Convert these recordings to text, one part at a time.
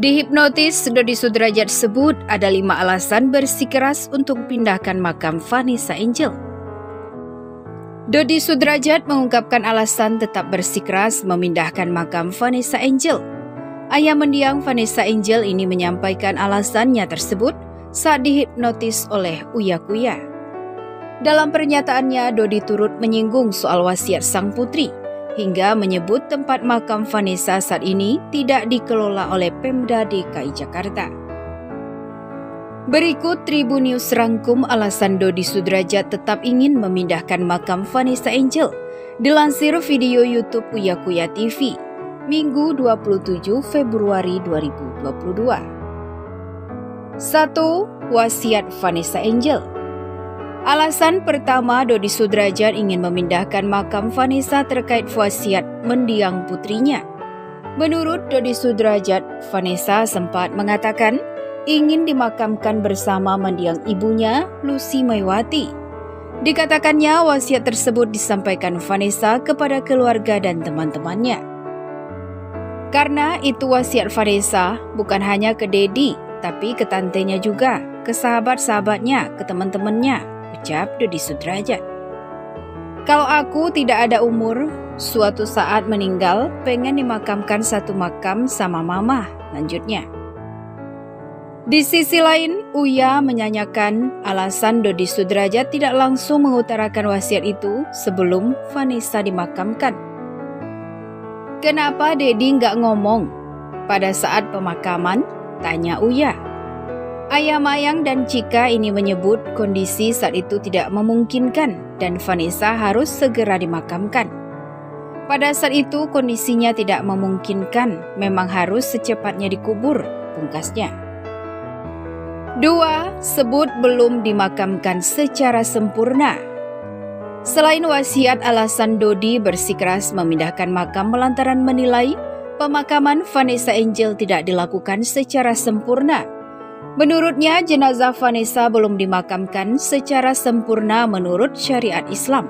Dihipnotis, Dodi Sudrajat sebut ada 5 alasan bersikeras untuk pindahkan makam Vanessa Angel. Dodi Sudrajat mengungkapkan alasan tetap bersikeras memindahkan makam Vanessa Angel. Ayah mendiang Vanessa Angel ini menyampaikan alasannya tersebut saat dihipnotis oleh Uya Kuya. Dalam pernyataannya, Dodi turut menyinggung soal wasiat sang putri, hingga menyebut tempat makam Vanessa saat ini tidak dikelola oleh Pemda DKI Jakarta. Berikut Tribunnews rangkum alasan Dodi Sudrajat tetap ingin memindahkan makam Vanessa Angel, dilansir video YouTube Uya Kuya TV, Minggu 27 Februari 2022. 1. Wasiat Vanessa Angel. Alasan pertama, Dodi Sudrajat ingin memindahkan makam Vanessa terkait wasiat mendiang putrinya. Menurut Dodi Sudrajat, Vanessa sempat mengatakan ingin dimakamkan bersama mendiang ibunya, Lucy Maywati. Dikatakannya wasiat tersebut disampaikan Vanessa kepada keluarga dan teman-temannya. Karena itu wasiat Vanessa bukan hanya ke Dedi, tapi ke tantenya juga, ke sahabat-sahabatnya, ke teman-temannya, ucap Dodi Sudrajat. Kalau aku tidak ada umur, suatu saat meninggal, pengen dimakamkan satu makam sama mama, lanjutnya. Di sisi lain, Uya menyanyikan alasan Dodi Sudrajat tidak langsung mengutarakan wasiat itu sebelum Vanessa dimakamkan. Kenapa Dedi nggak ngomong pada saat pemakaman? Tanya Uya. Ayah Mayang dan Cika ini menyebut kondisi saat itu tidak memungkinkan dan Vanessa harus segera dimakamkan. Pada saat itu kondisinya tidak memungkinkan, memang harus secepatnya dikubur, pungkasnya. 2. Sebut belum dimakamkan secara sempurna. Selain wasiat, alasan Dodi bersikeras memindahkan makam lantaran menilai pemakaman Vanessa Angel tidak dilakukan secara sempurna. Menurutnya, jenazah Vanessa belum dimakamkan secara sempurna menurut syariat Islam.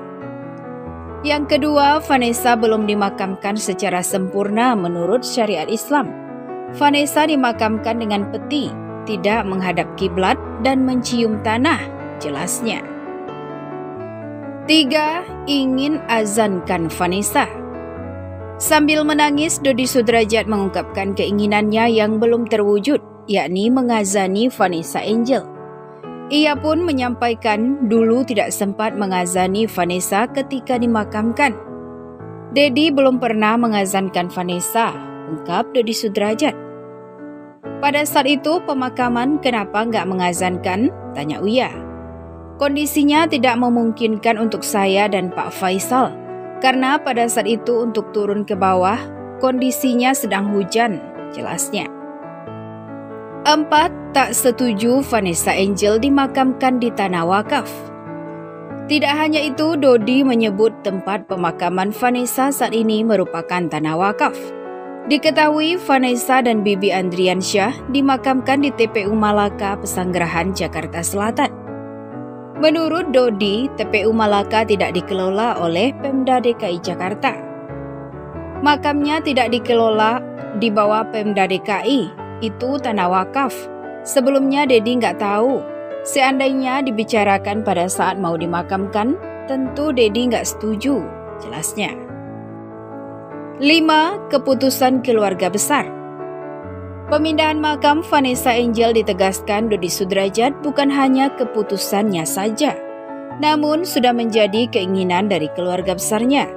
Yang kedua, Vanessa belum dimakamkan secara sempurna menurut syariat Islam. Vanessa dimakamkan dengan peti, tidak menghadap kiblat dan mencium tanah, jelasnya. 3. Ingin azankan Vanessa. Sambil menangis, Dodi Sudrajat mengungkapkan keinginannya yang belum terwujud, yakni mengazani Vanessa Angel. Ia pun menyampaikan dulu tidak sempat mengazani Vanessa ketika dimakamkan. Dedi belum pernah mengazankan Vanessa, ungkap Dodi Sudrajat. Pada saat itu pemakaman kenapa nggak mengazankan? Tanya Uya. Kondisinya tidak memungkinkan untuk saya dan Pak Faisal, karena pada saat itu untuk turun ke bawah, kondisinya sedang hujan, jelasnya. 4. Tak setuju Vanessa Angel dimakamkan di tanah wakaf. Tidak hanya itu, Dodi menyebut tempat pemakaman Vanessa saat ini merupakan tanah wakaf. Diketahui Vanessa dan Bibi Andriansyah dimakamkan di TPU Malaka, Pesanggerahan, Jakarta Selatan. Menurut Dodi, TPU Malaka tidak dikelola oleh Pemda DKI Jakarta. Makamnya tidak dikelola di bawah Pemda DKI. Itu tanah wakaf. Sebelumnya Dedi nggak tahu. Seandainya dibicarakan pada saat mau dimakamkan, tentu Dedi nggak setuju, jelasnya. 5. Keputusan keluarga besar. Pemindahan makam Vanessa Angel ditegaskan Dodi Sudrajat bukan hanya keputusannya saja, namun sudah menjadi keinginan dari keluarga besarnya,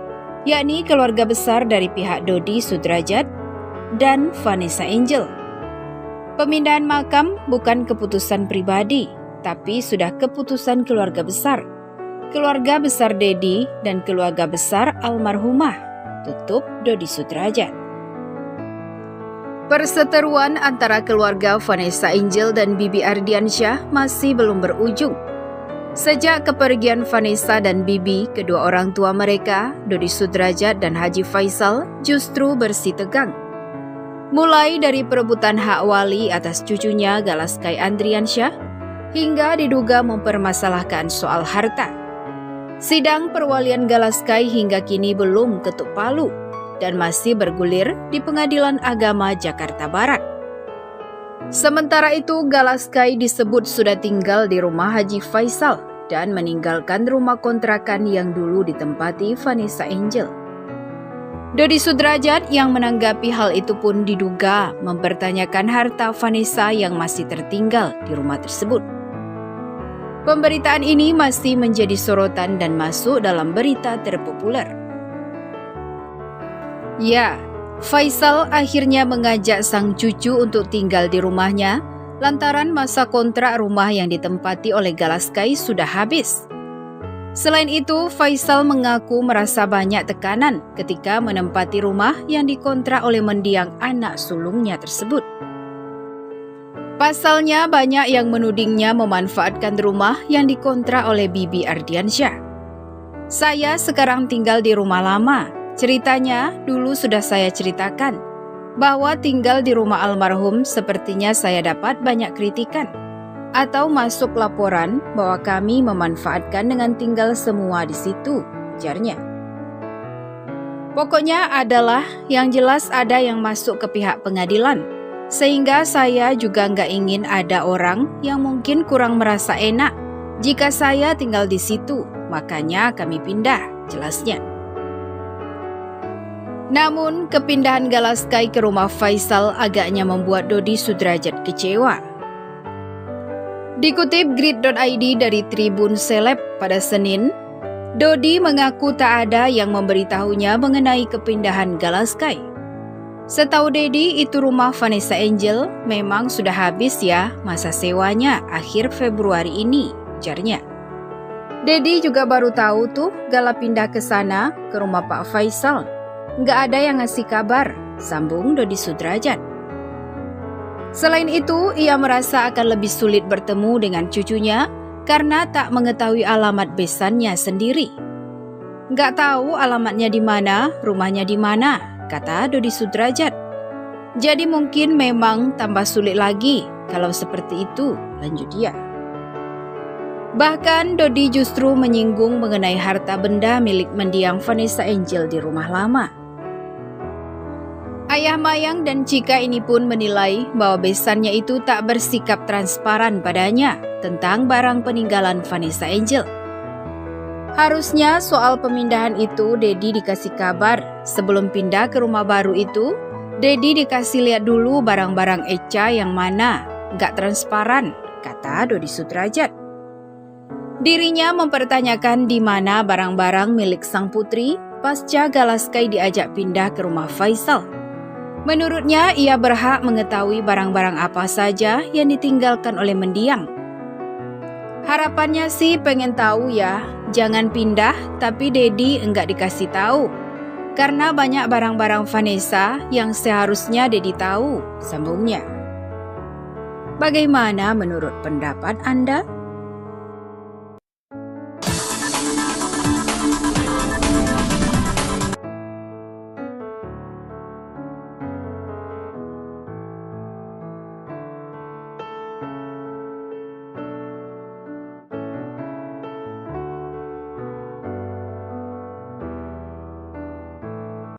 yakni keluarga besar dari pihak Dodi Sudrajat dan Vanessa Angel. Pemindahan makam bukan keputusan pribadi, tapi sudah keputusan keluarga besar. Keluarga besar Dedi dan keluarga besar almarhumah, tutup Dodi Sudrajat. Perseteruan antara keluarga Vanessa Angel dan Bibi Ardiansyah masih belum berujung. Sejak kepergian Vanessa dan Bibi, kedua orang tua mereka, Dodi Sudrajat dan Haji Faisal, justru bersih tegang. Mulai dari perebutan hak wali atas cucunya Galaskai Andriansyah, hingga diduga mempermasalahkan soal harta. Sidang perwalian Galaskai hingga kini belum ketuk palu dan masih bergulir di Pengadilan Agama Jakarta Barat. Sementara itu, Galaskai disebut sudah tinggal di rumah Haji Faisal dan meninggalkan rumah kontrakan yang dulu ditempati Vanessa Angel. Dodi Sudrajat yang menanggapi hal itu pun diduga mempertanyakan harta Vanessa yang masih tertinggal di rumah tersebut. Pemberitaan ini masih menjadi sorotan dan masuk dalam berita terpopuler. Ya, Faisal akhirnya mengajak sang cucu untuk tinggal di rumahnya lantaran masa kontrak rumah yang ditempati oleh Galaskai sudah habis. Selain itu, Faisal mengaku merasa banyak tekanan ketika menempati rumah yang dikontrak oleh mendiang anak sulungnya tersebut. Pasalnya, banyak yang menudingnya memanfaatkan rumah yang dikontrak oleh Bibi Ardiansyah. Saya sekarang tinggal di rumah lama. Ceritanya, dulu sudah saya ceritakan, bahwa tinggal di rumah almarhum sepertinya saya dapat banyak kritikan atau masuk laporan bahwa kami memanfaatkan dengan tinggal semua di situ, ujarnya. Pokoknya adalah yang jelas ada yang masuk ke pihak pengadilan, sehingga saya juga nggak ingin ada orang yang mungkin kurang merasa enak jika saya tinggal di situ, makanya kami pindah, jelasnya. Namun, kepindahan Galaskai ke rumah Faisal agaknya membuat Dodi Sudrajat kecewa. Dikutip grid.id dari Tribun Seleb pada Senin, Dodi mengaku tak ada yang memberitahunya mengenai kepindahan Galaskai. Setahu Dedi, itu rumah Vanessa Angel memang sudah habis ya masa sewanya akhir Februari ini, ujarnya. Dedi juga baru tahu tuh Gala pindah ke sana, ke rumah Pak Faisal. Nggak ada yang ngasih kabar, sambung Dodi Sudrajat. Selain itu, ia merasa akan lebih sulit bertemu dengan cucunya karena tak mengetahui alamat besannya sendiri. Nggak tahu alamatnya di mana, rumahnya di mana, kata Dodi Sudrajat. Jadi mungkin memang tambah sulit lagi kalau seperti itu, lanjut dia. Bahkan Dodi justru menyinggung mengenai harta benda milik mendiang Vanessa Angel di rumah lama. Ayah Mayang dan Cika ini pun menilai bahwa besannya itu tak bersikap transparan padanya tentang barang peninggalan Vanessa Angel. Harusnya soal pemindahan itu Dedi dikasih kabar sebelum pindah ke rumah baru itu. Dedi dikasih lihat dulu barang-barang Echa yang mana, gak transparan, kata Dodi Sudrajat. Dirinya mempertanyakan di mana barang-barang milik sang putri pasca Galaskai diajak pindah ke rumah Faisal. Menurutnya, ia berhak mengetahui barang-barang apa saja yang ditinggalkan oleh mendiang. Harapannya sih pengen tahu ya, jangan pindah tapi Dedi enggak dikasih tahu. Karena banyak barang-barang Vanessa yang seharusnya Dedi tahu, sambungnya. Bagaimana menurut pendapat Anda?